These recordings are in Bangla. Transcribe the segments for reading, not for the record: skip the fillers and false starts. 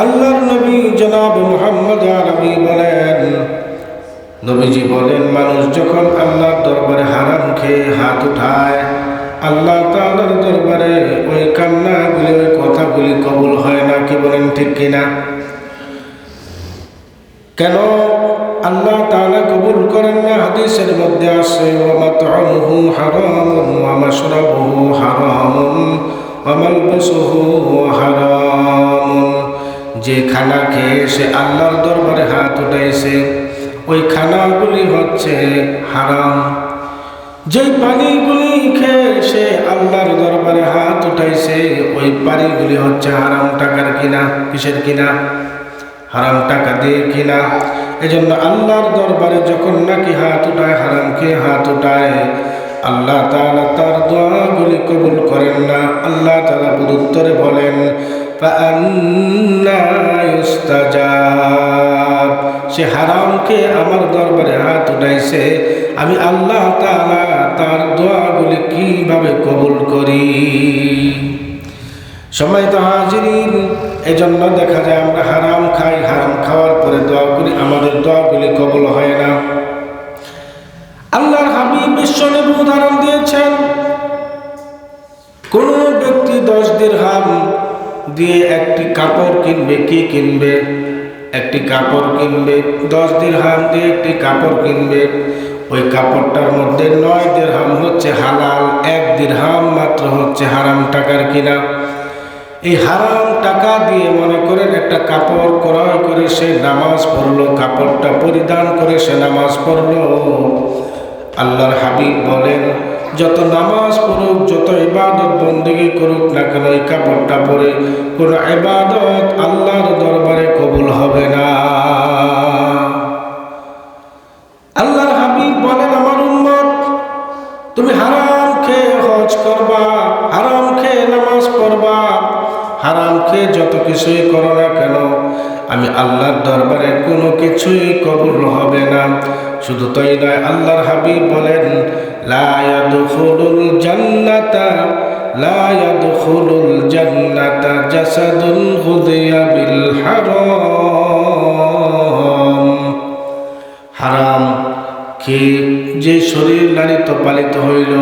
আল্লাহর নবী জনাব মুহাম্মদ আরবি বলেন, নবীজি বলেন, মানুষ যখন আল্লাহর দরবারে হারাম খেয়ে হাত উঠায়, আল্লাহ তাআলার দরবারে ওই কান্নাগুলি, ওই কথাগুলি কবুল হয় না। কি বলেন, ঠিক কিনা? কেন আল্লাহ তাআলা কবুল করেন না? হাদিসের মধ্যে আছে, ওয়া মাত'আমুহু হারামুন ওয়া মাশরাবুহু হারামুন ওয়া মালবাসুহু হারামুন। যে খানা খেয়ে সে আল্লাহর দরবারে হাত উঠাইছে, ওই খানাগুলি হচ্ছে হারাম। যেই পানিগুলি খেয়ে সে আল্লাহর দরবারে হাত উঠাইছে, ওই পানিগুলি হচ্ছে হারাম টাকার কিনা। কিসের কিনা? হারাম টাকা দিয়ে কিনা। এজন্য আল্লাহর দরবারে যখন নাকি হাত উঠায়, হারাম খেয়ে হাত উঠায়, আল্লাহ তাআলা তার দোয়াগুলি কবুল করেন না। আল্লাহ তাআলা উত্তরে বলেন, ফাআন্না ইউস্তাজাব। সে হারাম খেয়ে আমার দরবারে হাত উঠাইছে, আমি আল্লাহ তাআলা তার দোয়াগুলি কিভাবে কবুল করি? সম্মানিত হাজিরিন, এজন্য দেখা যায় আমরা হারাম খাই, হারাম খাওয়ার পরে দোয়া করি, আমাদের দোয়াগুলি কবুল হয় না। আল্লাহর হাবিব বিশ্বনবী উদাহরণ দিয়েছেন, কোন ব্যক্তি 10 দিরহাম দিয়ে একটি কাপড় কিনবে। কি কিনবে? একটি কাপড় কিনবে। 10 দিরহাম দিয়ে একটি কাপড় কিনবে। ওই কাপড়টার মধ্যে 9 দিরহাম হচ্ছে হালাল, 1 দিরহাম মাত্র হচ্ছে হারাম টাকার কিনা। এই হারাম টাকা দিয়ে মনে করেন একটা কাপড় ক্রয় করে সে নামাজ পড়লো, কাপড়টা পরিধান করে সে নামাজ পড়লো। আল্লাহর হাবিব বলেন, যত নামাজ পড়ুক, যত ইবাদত বন্দেগী করুক না কেন, এই কাপড়টা পরে কোন ইবাদত আল্লাহর দরবারে কবুল হবে না। আল্লাহর হাবিব বলেন, আমার উম্মত, তুমি হারাম খেয়ে হজ করবা, হারাম খেয়ে নামাজ পড়বা, হারাম খেয়ে যত কিছুই করো না কেন, আমি আল্লাহর দরবারে কোনো কিছুই কবুল হবে না। শুধু তাই নয়, আল্লাহর হাবিব বলেন, লা ইয়াদখুলুল জান্নাতা, লা ইয়াদখুলুল জান্নাতা জাসাদুন গুযিয়া বিল হারাম। হারাম খেয়ে যে শরীর লালিত পালিত হইল,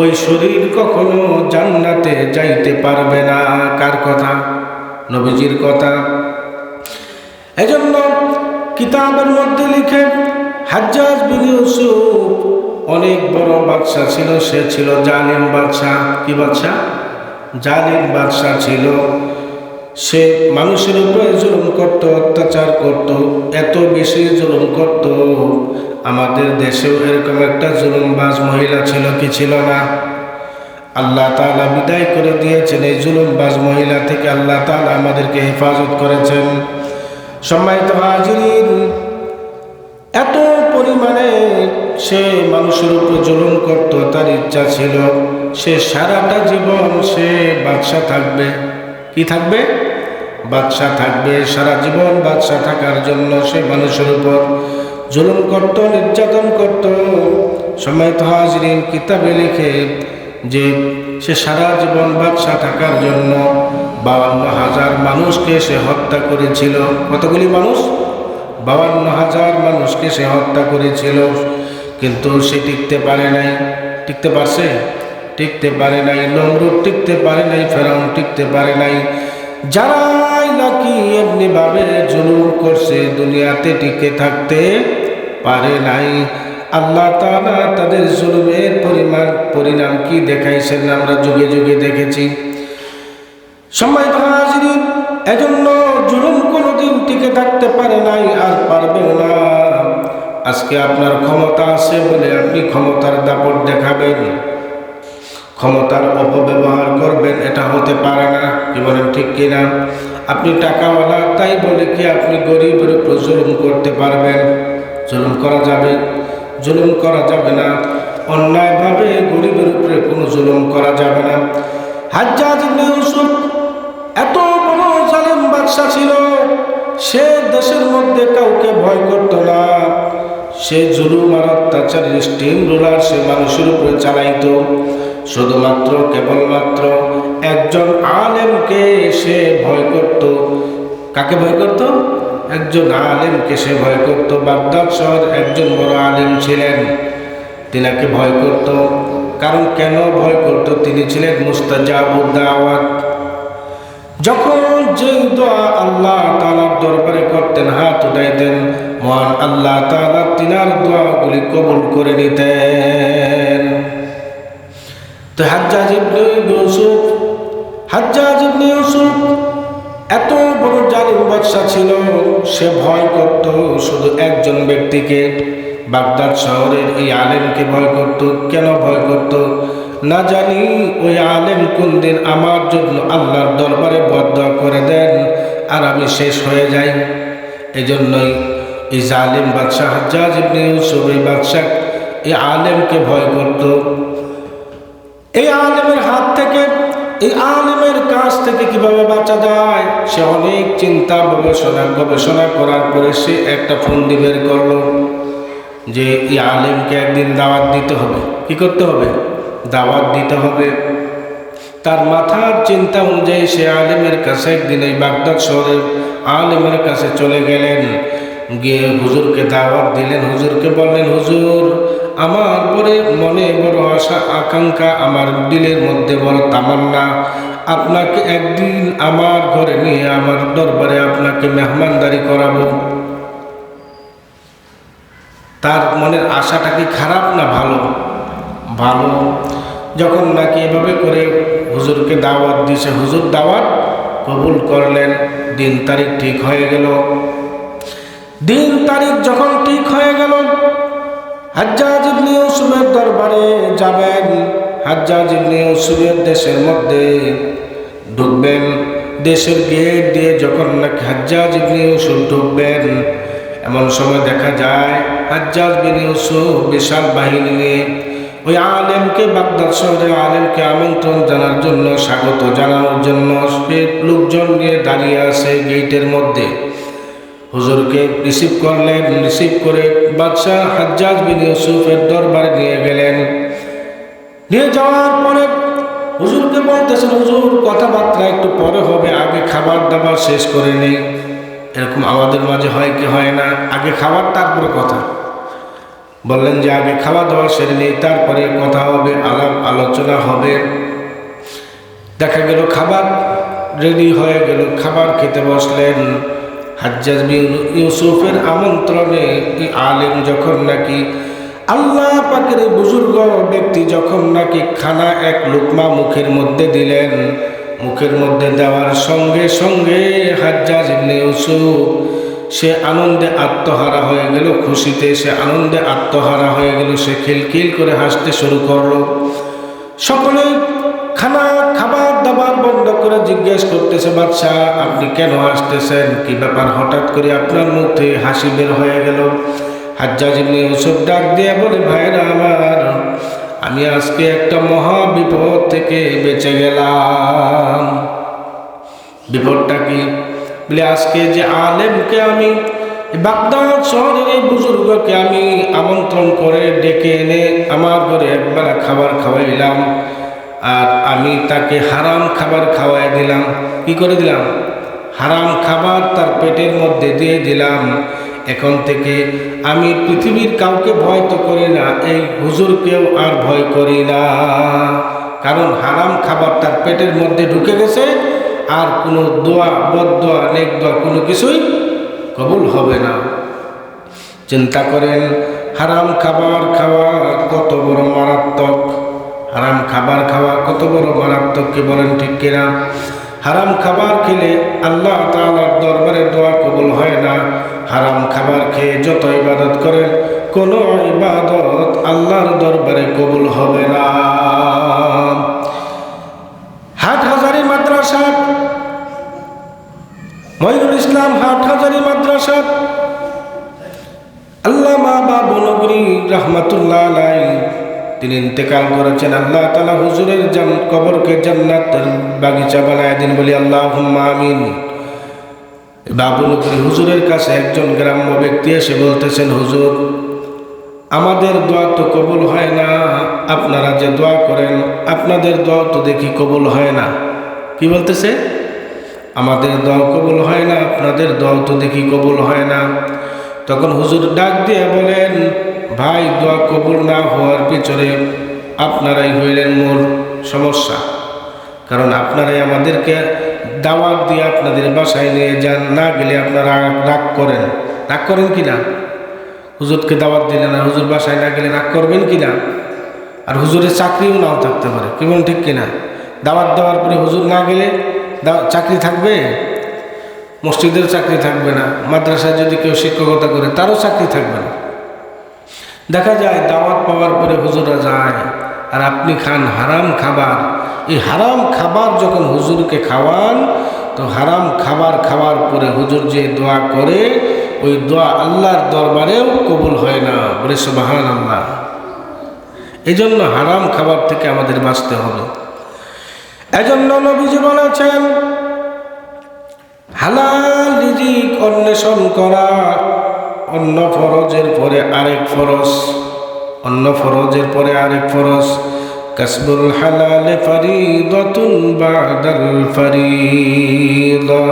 ওই শরীর কখনো জান্নাতে যাইতে পারবে না। কার কথা? নবীজির কথা। এজন্য কিতাবের মধ্যে লিখে, হাজ্জাজ বিন ইউসুফ অনেক বড় বাদশা ছিল, সে ছিল জালিম বাদশা। কি বাদশা? জালিম বাদশা ছিল। সে মানুষের উপরে জুলুম করত, অত্যাচার করত, এত বেশি জুলুম করত, আমাদের দেশেও এরকম একটা জুলুমবাজ মহিলা ছিল। কি ছিল না? আল্লাহ তাআলা বিদায় করে দিয়েছেন এই জুলুমবাজ মহিলা থেকে। আল্লাহ তাআলা আমাদেরকে হেফাজত করেছেন। সম্মানিত হাজিরিন, এত পরিমাণে সে মানুষের উপর জুলুম করত, তার ইচ্ছা ছিল সে সারাটা জীবন সে বাদশা থাকবে। কি থাকবে? বাদশা থাকবে। সারা জীবন বাদশা থাকার জন্য সে মানুষের উপর জুলুম করত, নির্যাতন করত। সম্মানিত হাজিরিন, কিতাবে লিখে যে সে সারা জীবন বাদশা থাকার জন্য 52,000 মানুষকে সে হত্যা করেছিল। কতগুলি মানুষ? 52,000 মানুষকে সে হত্যা করেছিল। কিন্তু সে টিকতে পারে নাই। টিকতে পারছে? টিকতে পারে নাই। নমরুদ টিকতে পারে নাই, ফেরাউন টিকতে পারে নাই। যারাই নাকি এমনিভাবে জুলুম করছে, দুনিয়াতে টিকে থাকতে পারে নাই। আল্লাহ তাআলা তাদের জুলুমের পরিণাম কি দেখাইছেন আমরা যুগে যুগে দেখেছি। সম্মানিত হাজিরিন, এজন্য জুলুম কোনোদিন টিকে থাকতে পারে নাই, আর পারবেও না। আজকে আপনার ক্ষমতা আছে বলে আপনি ক্ষমতার দাপট দেখাবেন, ক্ষমতার অপব্যবহার করবেন, এটা হতে পারে না। কি বলেন, ঠিক কিনা? আপনি টাকাওয়ালা তাই বলে কি আপনি গরিবের উপর জুলুম করতে পারবেন? জুলুম করা যাবে? জুলুম করা যাবে না। অন্যায়ভাবে গরিবের উপরে কোনো জুলুম করা যাবে না। হাজ্জাজ ইবনে ইউসুফ এত বড় জালেম বাদশা ছিল, সে দেশের মধ্যে কাউকে ভয় করত না। সে জুলুম আর অত্যাচার স্টিম রোলার সে মানুষের উপরে চালাইত। শুধুমাত্র কেবলমাত্র একজন আলেমকে সে ভয় করত, কাকে ভয় করত? একজন আলেমকে সে ভয় করত। বাগদাদ শহর একজন বড় আলেম ছিলেন, তিনাকে ভয় করত। কারণ কেন ভয় করত? তিনি ছিলেন মুস্তাজাবুদ দাওয়াত। যখন যে দোয়া আল্লাহ তাআলার দরবারে করতেন, হাত উঠাইতেন, মহান আল্লাহ তাআলা তিনার দোয়াগুলি কবুল করে নিতেন। তো হাজ্জাজ ইবনে ইউসুফ এত বড় জালিম বাদশা ছিল, সে ভয় করত শুধু একজন ব্যক্তিকে, বাগদাদ শহরের এই আলেমকে ভয় করত। কেন ভয় করত? না জানি ওই আলেম কোন দিন আমার জন্য আল্লাহর দরবারে বদদোয়া করে দেন আর আমি শেষ হয়ে যাই। এজন্যই এই জালিম বাদশা হাজ্জাজ ইবনে ইউসুফ এই বাদশা এই আলেমকে ভয় করত। এই আলেমের হাত থেকে, এই আলেমের কাছ থেকে কিভাবে বাঁচা যায়, সে অনেক চিন্তা গবেষণা করার পরে সে একটা ফন্দি বের করলো যে এই আলেমকে একদিন দাওয়াত দিতে হবে। কি করতে হবে? দাওয়াত দিতে হবে। তার মাথার চিন্তা অনুযায়ী সে আলেমের কাছে একদিন এই বাগদাদ শহরের আলেমের কাছে চলে গেলেন, গিয়ে হুজুরকে দাওয়াত দিলেন। হুজুরকে বললেন, হুজুর, আমার পরে মনে বড় আশা আকাঙ্ক্ষা, আমার দিলের মধ্যে বড় তামান্না, আপনাকে একদিন আমার ঘরে নিয়ে আমার দরবারে আপনাকে মেহমানদারি করাবো। তার মনের আশাটা কি খারাপ না ভালো? ভালো। যখন নাকি এভাবে করে হুজুরকে দাওয়াত দিয়েছে, হুজুর দাওয়াত কবুল করলেন। দিন তারিখ ঠিক হয়ে গেল। দিন তারিখ যখন ঠিক হয়ে গেল, হাজ্জাজ ইবনে ইউসুফের দরবারে যাবেন, হাজ্জাজ ইবনে ইউসুফের দেশের মধ্যে ঢুকবেন। দেশের গেট দিয়ে যখন নাকি হাজ্জাজ ইবনে ইউসুফ ঢুকবেন, এমন সময় দেখা যায় হাজ্জাজ বিন ইউসুফ বিশাল বাহিনী নিয়ে ওই আলেমকে, বাগদাদ শহরের আলেমকে আমন্ত্রণ জানার জন্য, স্বাগত জানানোর জন্য লোকজন নিয়ে দাঁড়িয়ে আছে গেটের মধ্যে। হুজুরকে রিসিভ করলেন। রিসিভ করে বাদশাহ হাজ্জাজ বিন ইউসুফের দরবারে নিয়ে গেলেন। নিয়ে যাওয়ার পরে হুজুরকে বলতেছেন, হুজুর কথাবার্তা একটু পরে হবে, আগে খাবার দাবার শেষ করে নেই। এরকম আমাদের মাঝে হয় কি হয় না? আগে খাবার তারপরে কথা। বললেন যে আগে খাওয়া দাওয়া সেরে নেই, তারপরে কথা হবে, আলাপ আলোচনা হবে। দেখা গেল খাবার রেডি হয়ে গেল, খাবার খেতে বসলেন। হাজ্জাজ বিন ইউসুফের আমন্ত্রণে এই আলেম যখন নাকি আল্লাহ পাকের বুজুর্গ ব্যক্তি যখন নাকি খানা এক লুকমা মুখের মধ্যে দিলেন, মুখের মধ্যে দেওয়ার সঙ্গে সঙ্গে হাজ্জাজ ইবনে ইউসুফ সে আনন্দে আত্মহারা হয়ে গেল। খুশিতে সে আনন্দে আত্মহারা হয়ে গেল। সে খিলখিল করে হাসতে শুরু করলো। সকলে খাবার দাবার বন্ধ করে জিজ্ঞেস করতেছে, বাদশাহ আপনি কেন হাসতেছেন? কি ব্যাপার, হঠাৎ করে আপনার মুখ থেকে হাসি বের হয়ে গেল? হাজ্জাজ ইবনে ইউসুফ ডাক দিয়ে বলে, ভাইরা আমার, আমি আজকে একটা মহা বিপদ থেকে বেঁচে গেলাম। বিপদটা কি? বলে আজকে যে আলেমকে আমি বাগদাদ শহরের এই বুজুর্গকে আমি আমন্ত্রণ করে ডেকে এনে আমার ঘরে একবেলা খাবার খাওয়াইলাম, আর আমি তাকে হারাম খাবার খাওয়াই দিলাম। কি করে দিলাম? হারাম খাবার তার পেটের মধ্যে দিয়ে দিলাম। এখন থেকে আমি পৃথিবীর কাউকে ভয় তো করি না, এই হুজুরকেও আর ভয় করি না। কারণ হারাম খাবার তার পেটের মধ্যে ঢুকে গেছে, আর কোনো দোয়া, বদদোয়া, নেক দোয়া কোনো কিছুই কবুল হবে না। চিন্তা করেন, হারাম খাবার খাওয়া কত বড় মারাত্মক। হারাম খাবার খাওয়া কত বড় মারাত্মক, কি বলেন ঠিক কিনা? হারাম খাবার খেলে আল্লাহ তাআলার দরবারে দোয়া কবুল হয় না। হারাম খাবার খেয়ে যত ইবাদত করেন, কোনো ইবাদত আল্লাহর দরবারে কবুল হবে না। হাটহাজারী মাদ্রাসা, মঈনুল ইসলাম হাটহাজারী মাদ্রাসা, আল্লামা বাবু নগরী রাহমাতুল্লাহ আলাইহি তিনি ইন্তেকাল করেছেন। আল্লাহ তাআলা হুজুরের কবরকে জান্নাতের বাগিচা বানায় দিন, বলি আল্লাহুম্মা আমিন। বাবু নগরী হুজুরের কাছে একজন গ্রাম্য ব্যক্তি এসে বলতেছেন, হুজুর আমাদের দোয়া তো কবুল হয় না, আপনারা যে দোয়া করেন আপনাদের দোয়া তো দেখি কবুল হয় না। কি বলতেছে? আমাদের দোয়া কবুল হয় না, আপনাদের দোয়া তো দেখি কবুল হয় না। তখন হুজুর ডাক দিয়ে বলেন, ভাই, দোয়া কবুল না হওয়ার পিছনে আপনারাই হইলেন মূল সমস্যা। কারণ আপনারাই আমাদেরকে দাওয়াত দিয়ে আপনাদের বাসায় নিয়ে যান, না গেলে আপনারা রাগ করেন কি না? হুজুরকে দাওয়াত দিলে না, হুজুর বাসায় না গেলে রাগ করবেন কি না? আর হুজুরের চাকরিও নাও থাকতে পারে, কি বলেন ঠিক কিনা? দাওয়াত দেওয়ার পরে হুজুর না গেলে চাকরি থাকবে? মসজিদের চাকরি থাকবে না, মাদ্রাসায় যদি কেউ শিক্ষকতা করে তারও চাকরি থাকবে না। দেখা যায় দাওয়াত পাওয়ার পরে হুজুরা যায়, আর আপনি খান হারাম খাবার। এই হারাম খাবার যখন হুজুরকে খাওয়ান, তো হারাম খাবার খাওয়ার পরে হুজুর যে দোয়া করে, ওই দোয়া আল্লাহর দরবারেও কবুল হয় না। বলে সুবহানাল্লাহ। এই জন্য হারাম খাবার থেকে আমাদের বাঁচতে হবে। এজন্য নবীজি বলেছেন, হালাল রিজিক অন্বেষণ করা অন্য ফরজের পরে আরেক ফরজ, অন্য ফরজের পরে আরেক ফরজ। কাসবুল হালাল ফরিদাতুন বাদাল ফরিদা।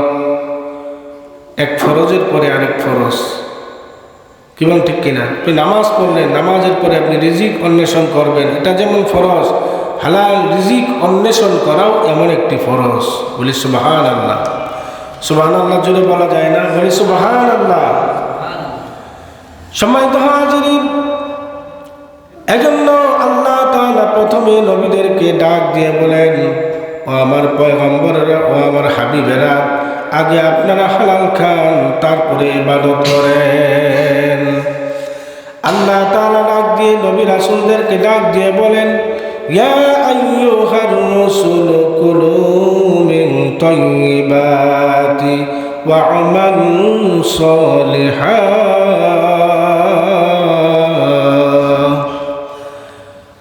এক ফরজের পরে আরেক ফরজ, কি বলেন ঠিক কিনা? আপনি নামাজ পড়লেন, নামাজের পরে আপনি রিজিক অন্বেষণ করবেন, এটা যেমন ফরজ, হালাল রিজিক অন্বেষণ করাও এমন একটি ফরজ। বলি সুবহানাল্লাহ। সুবহানাল্লাহ জোরে বলা যায় না? বলি সুবহানাল্লাহ। সম্মানিত হাজিরিন, এজন্য আল্লাহ তাআলা প্রথমে নবীদেরকে ডাক দিয়ে বলেন, ও আমার পয়গম্বরেরা, ও আমার হাবিবেরা, আগে আপনারা হালাল খান, তারপরে ইবাদত করেন। আল্লাহ তাআলা ডাক দিয়ে নবী রাসূলদেরকে ডাক দিয়ে বলেন, ইয়া আইয়ুহার রাসূলু কুলু মিন তাইয়্যিবাতি ওয়া আমালু সালিহান।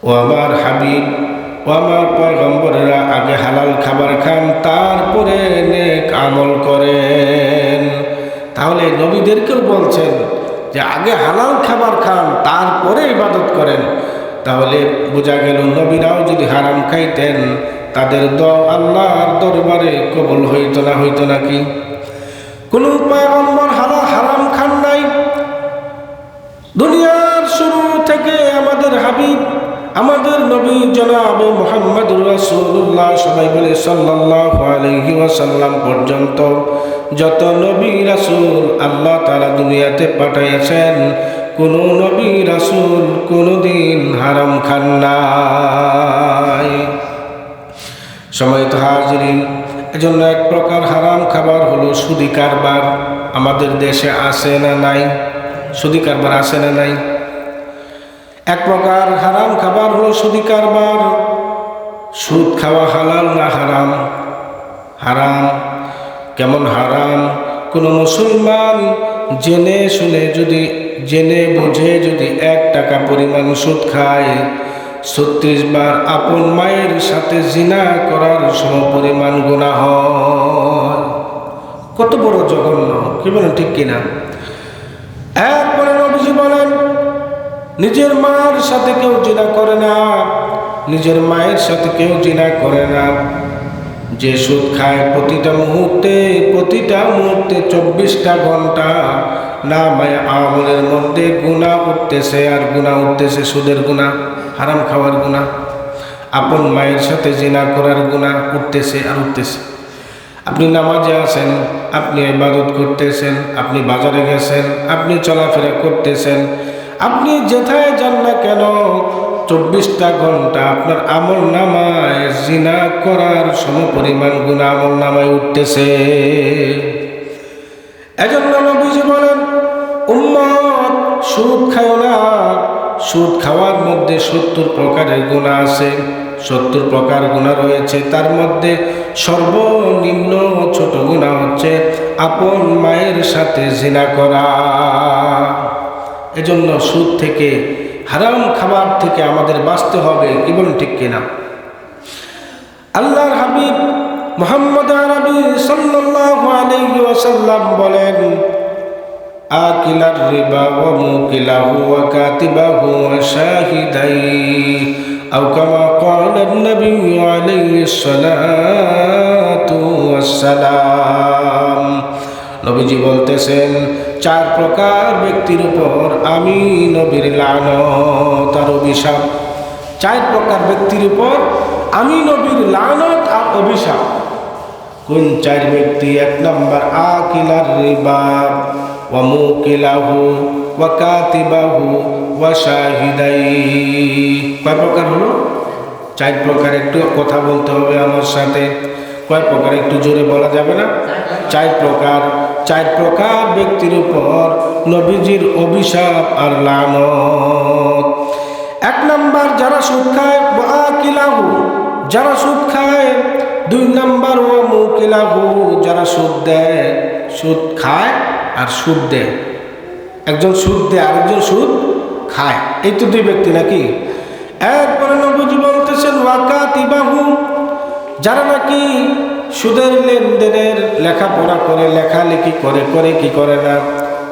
ও আমার হাবিব, ও আমার পয়গম্বরেরা, আগে হালাল খাবার খান, তারপরে নেক আমল করেন। তাহলে নবীদেরকেও বলছেন যে আগে হালাল খাবার খান, তারপরে ইবাদত করেন। তাহলে বোঝা গেল নবীরাও যদি হারাম খাইতেন, তাদের দোয়া আল্লাহর দরবারে কবুল হইতো নাকি? কোন পয়গম্বর হারাম খান নাই। দুনিয়ার শুরু থেকে আমাদের হাবিব, আমাদের নবী জনাবে মুহাম্মদুর রাসূলুল্লাহ, সবাই বলে সাল্লাল্লাহু আলাইহি ওয়াসাল্লাম পর্যন্ত যত নবী রাসূল আল্লাহ তাআলা দুনিয়াতে পাঠাইয়াছেন, কোন নবী রাসূল কোনদিন হারাম খান নাই। সম্মানিত হাজিরিন, এজন্য এক প্রকার হারাম খাবার হলো সুদি কারবার। আমাদের দেশে আছে না নাই? সুদি কারবার আছে না নাই? এক প্রকার হারাম খাবার হলো সুদি কারবার। সুদ খাওয়া হালাল না হারাম? হারাম। কেমন হারাম? কোন মুসলমান জেনে শুনে যদি, জেনে বুঝে যদি 1 টাকা পরিমাণ সুদ খায়, 36 বার আপন মায়ের সাথে জিনা করার সমপরিমাণ গুনাহ হয়। কত বড় জঘন্য, কি বলেন ঠিক কিনা? এরপরে নবীজি বলেন, নিজের মার সাথে কেউ জিনা করে না, নিজের মায়ের সাথে কেউ জিনা করে না। যে সুদ খায় প্রতিটা মুহূর্তে 24টা ঘন্টা নামায়ে আমলের মধ্যে গুনাহ উঠতেছে আর গুনাহ উঠতেছে। সুদের গুনাহ, হারাম খাওয়ার গুনাহ, আপন মায়ের সাথে জিনা করার গুনাহ উঠতেছে আর উঠতেছে। আপনি নামাজে আছেন, আপনি ইবাদত করতেছেন, আপনি বাজারে গেছেন, আপনি চলাফেরা করতেছেন, আপনি যেথায় যান না কেন 24টা ঘন্টা আপনার আমল নামায় জিনা করার সমপরিমাণ গুনাহ আমল নামায় উঠতেছে। এজন্য নবীজি বলেন, উম্মত সুদ খাও না। সুদ খাওয়ার মধ্যে 70 প্রকারের গুনাহ আছে। 70 প্রকার গুনাহ রয়েছে, তার মধ্যে সর্বনিম্ন ছোট গুনাহ হচ্ছে আপন মায়ের সাথে জিনা করা। এজন্য সুদ থেকে, হারাম খাবার থেকে আমাদের বাঁচতে হবে, কি বলেন ঠিক কিনা? আল্লাহর হাবিব মুহাম্মদ আরবি সাল্লাল্লাহু আলাইহি ওয়াসাল্লাম বলেন, আকিলার রিবা ওয়া মুকিলাহু ওয়া কাতিবাহু ওয়া শাহিদাই আও কামা ক্বালা নবী আলাইহিস সালাতু ওয়াস সালাম। নবীজি বলতেছেন, 4 প্রকার ব্যক্তির উপর আমি নবীর লানত আর অভিশাপ। 4 প্রকার ব্যক্তির উপর আমি নবীর লানত আর অভিশাপ। কোন 4 ব্যক্তি? 1 নম্বর, আকিলার রিবা ওয়া মুকিলাহু ওয়া কাতিবাহু ওয়া শাহিদাই। কয় প্রকার হলো? 4 প্রকার। একটু কথা বলতে হবে আমার সাথে। কয় প্রকার একটু জোরে বলা যাবে না? 4 প্রকার। 4 প্রকার ব্যক্তির উপর নবীজির অভিশাপ আর লানত। 1 নম্বর, যারা সুদ খায়, ওয়া আকিলাহু, যারা সুদ খায়। 2 নম্বর, ওয়া মুকিলাহু, যারা সুদ দেয়। সুদ খায় আর সুদ দেয়। একজন সুদ দেয়, আরেকজন সুদ খায়। এই তো 2 ব্যক্তি নাকি? এরপরে নবীজি বলতেছেন, ওয়া কাতিবাহু, যারা নাকি সুদের লেনদেনের লেখাপড়া করে, লেখালেখি করে কি করে না,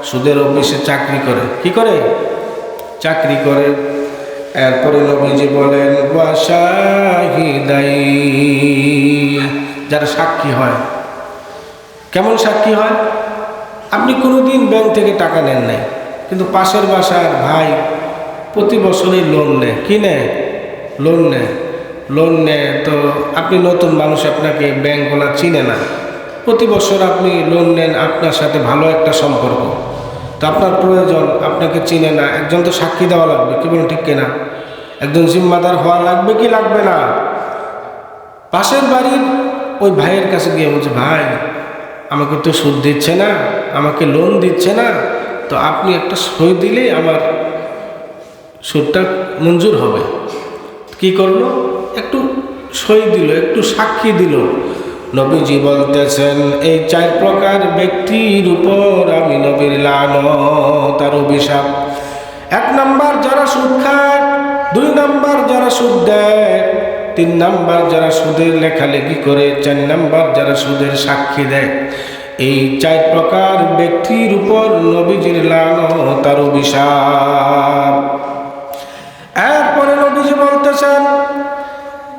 সুদের অফিসে চাকরি করে। কি করে? চাকরি করে। এরপরে নবীজি বলেন, ওয়া শাহিদাই, যারা সাক্ষী হয়। কেমন সাক্ষী হয়? আপনি কোনোদিন ব্যাংক থেকে টাকা নেন নাই, কিন্তু পাশের বাসার ভাই প্রতি বছরই লোন নেয়। কি নেয়? লোন নেয়। লোন নেয় তো আপনি নতুন মানুষ, আপনাকে ব্যাংকওয়ালা চিনে না। প্রতি বছর আপনি লোন নেন, আপনার সাথে ভালো একটা সম্পর্ক, তো আপনার প্রয়োজন, আপনাকে চিনে না। একজন তো সাক্ষী দেওয়া লাগবে, কি বলেন ঠিক কিনা? একজন জিম্মাদার হওয়া লাগবে কি লাগবে না? পাশের বাড়ির ওই ভাইয়ের কাছে গিয়ে বলছে, ভাই আমাকে তো সুদ দিচ্ছে না, আমাকে লোন দিচ্ছে না, তো আপনি একটা সই দিলেই আমার সুদটা মঞ্জুর হবে। কি করলো? একটু সই দিল, একটু সাক্ষী দিল। নবীজি বলতেছেন, এই 4 প্রকার ব্যক্তির উপর আমি নবীর লানত আর অভিশাপ। 1 নম্বর, যারা সুদ খায়। 2 নম্বর, যারা সুদ দেয়। 3 নম্বর, যারা সুদের লেখালেখি করে। 4 নম্বর, যারা সুদের সাক্ষী দেয়। এই 4 প্রকার ব্যক্তির উপর নবীজির লানত আর অভিশাপ। এরপরে নবীজি বলতেছেন,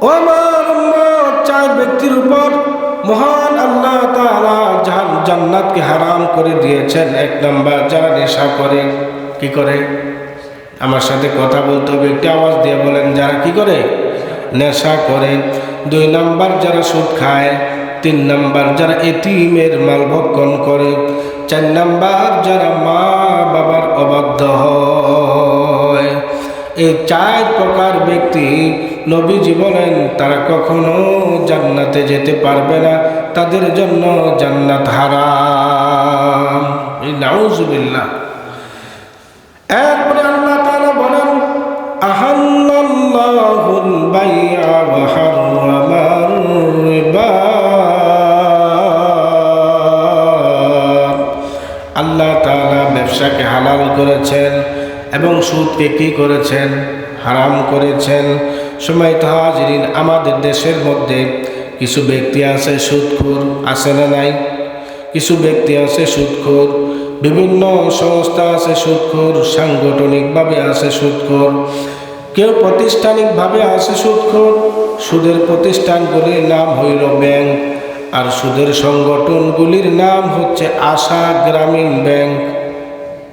ও আমার উম্মত, 4 ব্যক্তির উপর মহান আল্লাহ তাআলা জান্নাতকে হারাম করে দিয়েছেন। 1 নম্বর, যারা নেশা করে। কি করে? আমার সাথে কথা বলতে হবে, একটু আওয়াজ দিয়ে বলেন। যারা কি করে? নেশা করে। 2 নম্বর, যারা সুদ খায়। 3 নম্বর, যারা এতিমের মাল ভক্ষণ করে। 4 নম্বর, যারা মা বাবার অবাধ্য হয়। এই 4 প্রকার ব্যক্তি নবীজি বলেন, তারা কখনো জান্নাতে যেতে পারবে না, তাদের জন্য জান্নাত হারাম। নাউজুবিল্লাহ। এরপরে আল্লাহ তাআলা বলেন, আহাল্লাল্লাহুল বাই'a ওয়া হাররামার রিবা। আল্লাহ তাআলা ব্যবসাকে হালাল করেছেন এবং সুদকে কি করেছেন? হারাম করেছেন। সম্মানিত হাজিরিন, আমাদের দেশের মধ্যে কিছু ব্যক্তি আছে সুদখোর, আছে না নাই? কিছু ব্যক্তি আছে সুদখোর, বিভিন্ন সংস্থা আছে সুদখোর, সাংগঠনিকভাবে আছে সুদখোর, কেউ প্রাতিষ্ঠানিকভাবে আছে সুদখোর। সুদের প্রতিষ্ঠানগুলির নাম হইল ব্যাংক, আর সুদের সংগঠনগুলির নাম হচ্ছে আশা গ্রামীণ ব্যাংক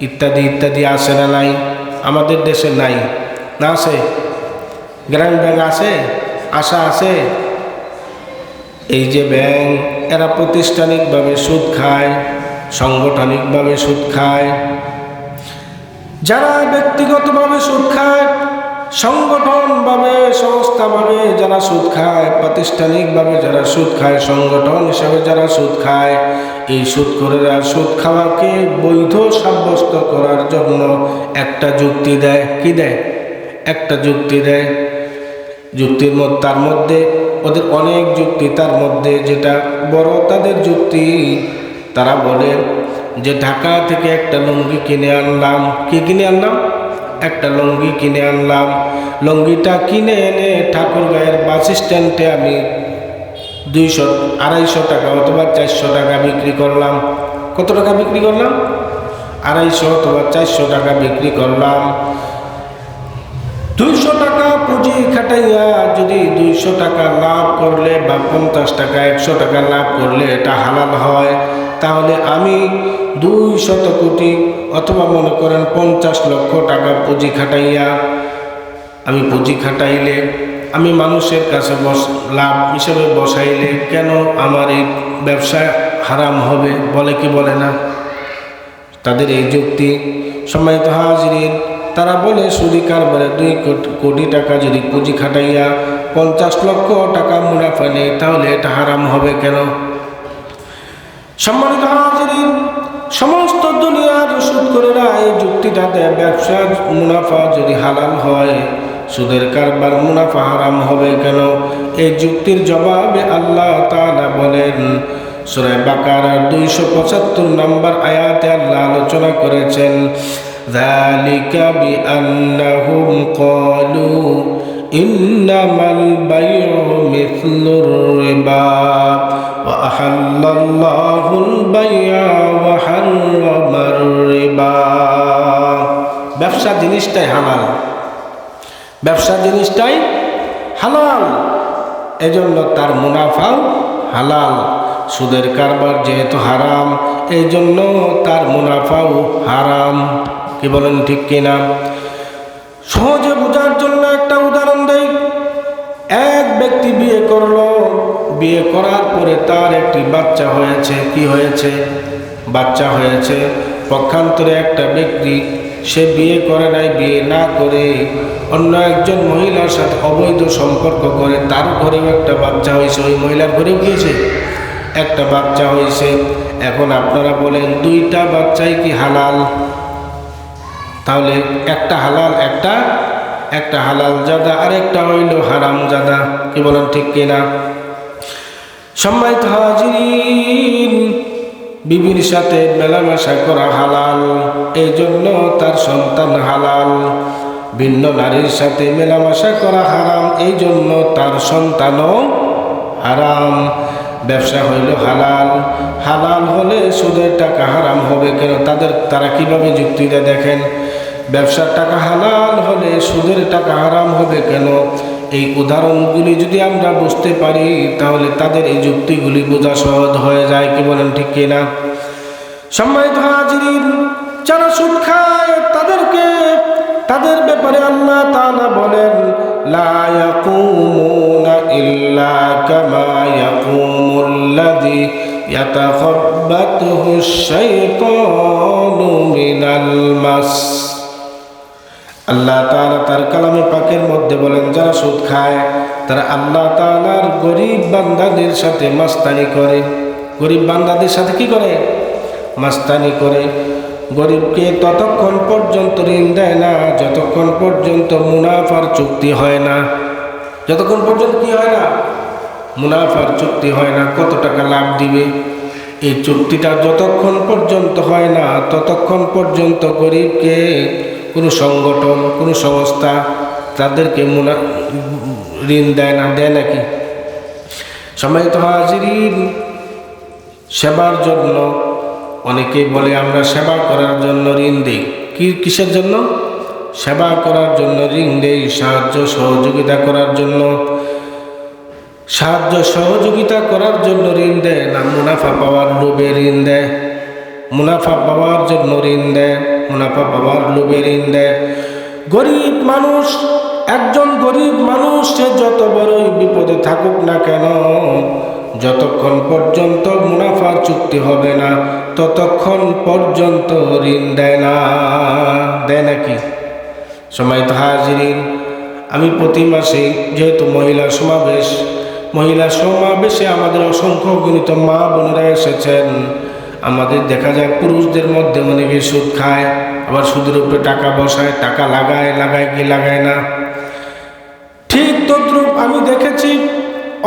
ইত্যাদি ইত্যাদি। আছে না নাই? আমাদের দেশে নাই না? আছে? গ্রামীণ ব্যাংক আছে, আশা আছে। এই যে ব্যাংক, এরা প্রাতিষ্ঠানিকভাবে সুদ খায়, সাংগঠনিকভাবে সুদ খায়। যারা ব্যক্তিগতভাবে সুদ খায়, সংগঠনভাবে, সংস্থাভাবে যারা সুদ খায়, প্রাতিষ্ঠানিকভাবে যারা সুদ খায়, সংগঠন হিসাবে যারা সুদ খায়, এই সুদখোরেরা সুদ খাওয়াকে বৈধ সাব্যস্ত করার জন্য একটা যুক্তি দেয়। কি দেয়? একটা যুক্তি দেয়। যুক্তির মধ্যে, তার মধ্যে ওদের অনেক যুক্তি, তার মধ্যে যেটা বড় তাদের যুক্তি, তারা বলে যে ঢাকা থেকে একটা লুঙ্গি কিনে আনলাম। কি কিনে আনলাম? একটা লুঙ্গি কিনে আনলাম। লুঙ্গিটা কিনে এনে ঠাকুরগাঁয়ের বাস স্ট্যান্ডে আমি 200-250 টাকা অথবা 400 টাকা বিক্রি করলাম। কত টাকা বিক্রি করলাম? 250 অথবা 400 টাকা বিক্রি করলাম। 200 টাকা পুঁজি খাটিয়ে খাটাইয়া যদি 200 টাকা লাভ করলে বা 50 টাকা 100 টাকা লাভ করলে এটা হালাল হয়, তাহলে আমি 200 কোটি অথবা মনে করেন 50 লক্ষ টাকা পুঁজি খাটাইয়া, আমি পুঁজি খাটাইলে আমি মানুষের কাছে লাভ হিসেবে বসাইলে কেন আমার এই ব্যবসা হারাম হবে? বলে কি বলে না? তাদের এই যুক্তি। সম্মানিত হাজিরিন, তারা বলে সুদি কারবারে 2 কোটি টাকা যদি পুঁজি খাটাইয়া 50 লক্ষ টাকা মুনাফা নেই, তাহলে এটা হারাম হবে কেন? সম্মানিত হাজিরিন, সমস্ত দুনিয়ার সুদখোরেরা এই যুক্তিটাতে ব্যবসার মুনাফা যদি হালাল হয়, সুদের কারবার মুনাফা হারাম হবে কেন? এই যুক্তির জবাবে আল্লাহ তাআলা বলেন, সূরা বাকারার 275 নম্বর আয়াতে আল্লাহ আলোচনা করেছেন, যালিকা বিআন্নাহুম ক্বালু ইন্নামাল বাইউ মিথলুর রিবা ওয়া আহাল্লাল্লাহুল বাই'a ওয়া হাররামার রিবা। ব্যবসা জিনিসটাই হালাল, ব্যবসা জিনিসটাই হালাল, এজন্য তার মুনাফাও হালাল। সুদের কারবার যেহেতু হারাম, এই জন্য তার মুনাফাও হারাম। কি বলেন, ঠিক কিনা? সহজে বোঝার জন্য একটা উদাহরণ দেই। এক ব্যক্তি বিয়ে করলো, বিয়ে করার পরে তার একটি বাচ্চা হয়েছে। কি হয়েছে? বাচ্চা হয়েছে। পক্ষান্তরে একটা ব্যক্তি, সে বিয়ে করে নাই, বিয়ে না করে অন্য একজন মহিলার সাথে অবৈধ সম্পর্ক করে, তার ঘরেও একটা বাচ্চা হয়েছে, ওই মহিলার ঘরেও গিয়েছে একটা বাচ্চা হয়েছে। এখন আপনারা বলেন, 2টা বাচ্চাই কি হালাল? তাহলে একটা হালাল, একটা হালাল জাদা, আরেকটা হইল হারাম জাদা। কি বলেন, ঠিক কিনা? সম্মানিত হাজিরিন, বিবির সাথে মেলামেশা করা হালাল, এই জন্য তার সন্তান হালাল। ভিন্ন নারীর সাথে মেলামেশা করা হারাম, এই জন্য তার সন্তানও হারাম। ব্যবসা হইল হালাল, হালাল হলে সুদের টাকা হারাম হবে কেন? তারা কিভাবে যুক্তিটা দেখেন, ব্যবসার টাকা হালাল হলে সুদের টাকা হারাম হবে কেন? এই উদাহরণগুলি যদি আমরা বুঝতে পারি, তাহলে তাদের এই যুক্তিগুলি বোঝা সহজ হয়ে যায়। কি বলেন, ঠিক কিনা? সম্মানিত হাজিরিন, যারা সুদ খায় তাদের ব্যাপারে আল্লাহ তাআলা বলেন, লা ইয়াকুমুনা ইল্লা কামা ইয়াকুমুল্লাযী ইয়াতাখাব্বাতুহুশ শাইতানু মিনাল মাস। আল্লাহ তাআলা তার কালামে পাকের মধ্যে বলেন, যারা সুদ খায় তারা আল্লাহ তাআলার গরিব বান্দাদের সাথে মাস্তানি করে। গরিব বান্দাদের সাথে কি করে? মাস্তানি করে। গরিবকে ততক্ষণ পর্যন্ত ঋণ দেয় না যতক্ষণ পর্যন্ত মুনাফার চুক্তি হয় না। যতক্ষণ পর্যন্ত কি হয় না? মুনাফার চুক্তি হয় না, কত টাকা লাভ দিবে, এই চুক্তিটা যতক্ষণ পর্যন্ত হয় না ততক্ষণ পর্যন্ত গরিবকে কোনো সংগঠন, কোনো সংস্থা তাদেরকে ঋণ দেয় না। দেয় নাকি? সম্মানিত হাজিরিন, সেবার জন্য অনেকেই বলে আমরা সেবা করার জন্য ঋণ দিই। কিসের জন্য? সেবা করার জন্য ঋণ দেই, সাহায্য সহযোগিতা করার জন্য। সাহায্য সহযোগিতা করার জন্য ঋণ দেয় না মুনাফা পাওয়ার লোভে ঋণ দেয়? মুনাফা পাওয়ার জন্য ঋণ দেয়, মুনাফা পাওয়ার লোভে ঋণ দেয়। গরিব মানুষ, একজন গরিব মানুষ সে যত বড়ই বিপদে থাকুক না কেন, যতক্ষণ পর্যন্ত মুনাফার চুক্তি হবে না ততক্ষণ পর্যন্ত ঋণ দেয় না। দেয় নাকি? সম্মানিত হাজিরিন, আমি প্রতি মাসে, যেহেতু মহিলা সমাবেশে আমাদের অসংখ্য গণিত মা বোনেরা এসেছেন। আমাদের দেখা যায় পুরুষদের মধ্যে অনেকে সুদ খায়, আবার সুদের উপরে টাকা বসায়, টাকা লাগায় কি লাগায় না। ঠিক তদ্রূপ আমি দেখেছি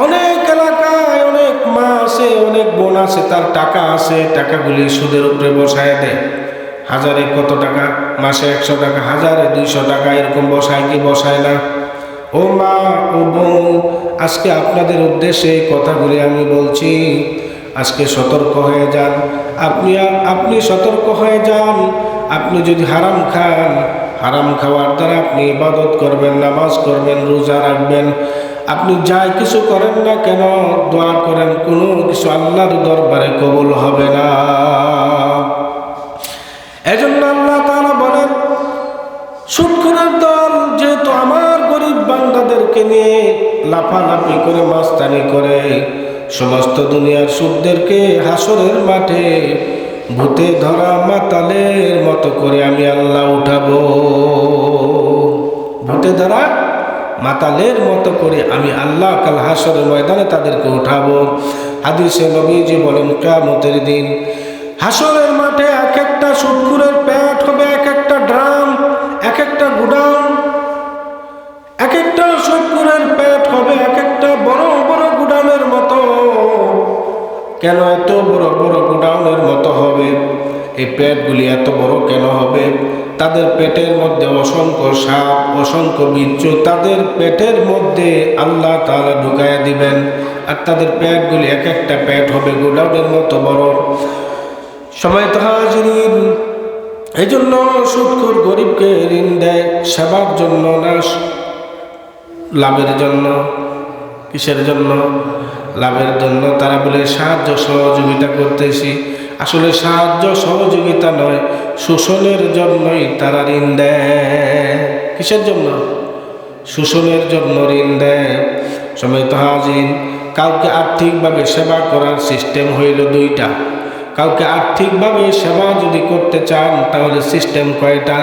অনেক এলাকায় অনেক মা আছে, অনেক বোন আছে, তার টাকা আছে, টাকাগুলি সুদের উপরে বসায় দেয়। হাজারে কত টাকা, মাসে 100 টাকা, হাজারে 200 টাকা, এরকম বসায় কি বসায় না? ও মা, ও বোন, আজকে আপনাদের উদ্দেশ্যে এই কথাগুলি আমি বলছি। আজকে সতর্ক হয়ে যান। আপনি সতর্ক হয়ে যান। আপনি যদি হারাম খান, হারাম খাওয়ার দ্বারা আপনি ইবাদত করবেন, নামাজ করবেন, রোজা রাখবেন, আপনি যাই কিছু করেন না কেন, দোয়া করেন, কোনো কিছু আল্লাহর দরবারে কবুল হবে না। এজন্য আল্লাহ তাআলা বলেন, সুদখোরের দল যেহেতু আমার গরিব বান্দাদেরকে নিয়ে লাফালাফি করে মাস্তানি করে, সমস্ত দুনিয়ার সুদদেরকে হাসরের মাঠে ভূতে ধরা মাতালের মতো করে আমি আল্লাহ উঠাবো। ভূতে ধরা মাতালের মতো করে আমি আল্লাহ কাল হাসরের ময়দানে তাদেরকে উঠাবো। হাদিসে নবীজি বলেন, কিয়ামতের দিন হাসরের মাঠে এক একটা সুদখোরের পেট হবে এক একটা ড্রাম, এক একটা গুডাউন, এক একটা সুদখোরের পেট হবে এক একটা বড় বড় গুডাউনের মতো। কেন এত বড় বড় গুডাউনের মতো হবে? এই পেটগুলি এত বড় কেন হবে? তাদের পেটের মধ্যে অসংখ্য সাপ, অসংখ্য বিচ্ছু তাদের পেটের মধ্যে আল্লাহ তাআলা ঢুকাইয়া দিবেন, আর তাদের পেটগুলি এক একটা পেট হবে গুডাউনের মতো বড়। সময়ত হাজিরিন, এই জন্য সুদখোর গরিবকে ঋণ দেয় সেবার জন্য না লাভের জন্য। কিসের জন্য? লাভের জন্য। তারা বলে সাহায্য সহযোগিতা করতেছি, আসলে সাহায্য সহযোগিতা নয়, শোষণের জন্যই তারা ঋণ দেয়। কিসের জন্য? শোষণের জন্য ঋণ দেয়। সময়ত হাজির, কাউকে আর্থিকভাবে সেবা করার সিস্টেম হইল দুইটা। কাউকে আর্থিকভাবে সেবা যদি করতে চান তাহলে সিস্টেম কয়টা?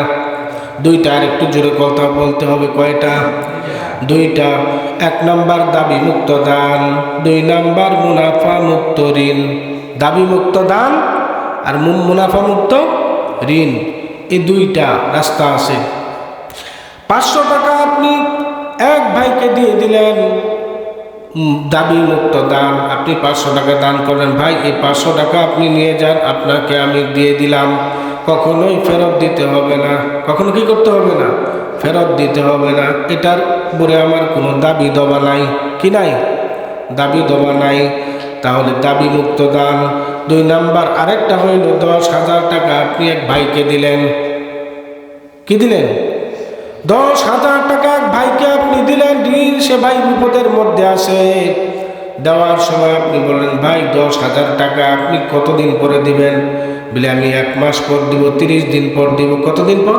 দুইটা। আর একটু জোরে কথা বলতে হবে, কয়টা? দুইটা। এক নাম্বার দাবি মুক্ত দান, দুই নাম্বার মুনাফা মুক্ত ঋণ। দাবি মুক্ত দান আর মুনাফা মুক্ত ঋণ, এই দুইটা রাস্তা আছে। 500 টাকা আপনি এক ভাইকে দিয়ে দিলেন, দাবি মুক্ত দান। আপনি 500 টাকা দান করেন, ভাই এই 500 টাকা আপনি নিয়ে যান, আপনাকে আমি দিয়ে দিলাম। কখনোই ফেরত দিতে হবে না। কখনো কি করতে হবে না? ফেরত দিতে হবে না। এটার উপরে আমার কোনো দাবি দবা নাই। কি নাই? দাবি দবা নাই। তাহলে দাবি মুক্ত দান। 2 নাম্বার আরেকটা হইল 10,000 টাকা আপনি এক ভাইকে দিলেন। কি দিলেন? 10,000 টাকা এক ভাইকে আপনি দিলেন, ঋণ, সে ভাই বিপদের মধ্যে আছে। দেওয়ার সময় আপনি বললেন, ভাই 10,000 টাকা আপনি কতদিন পরে দিবেন? বলে আমি 1 মাস পর দিব, 30 দিন পর দিব। কতদিন পর?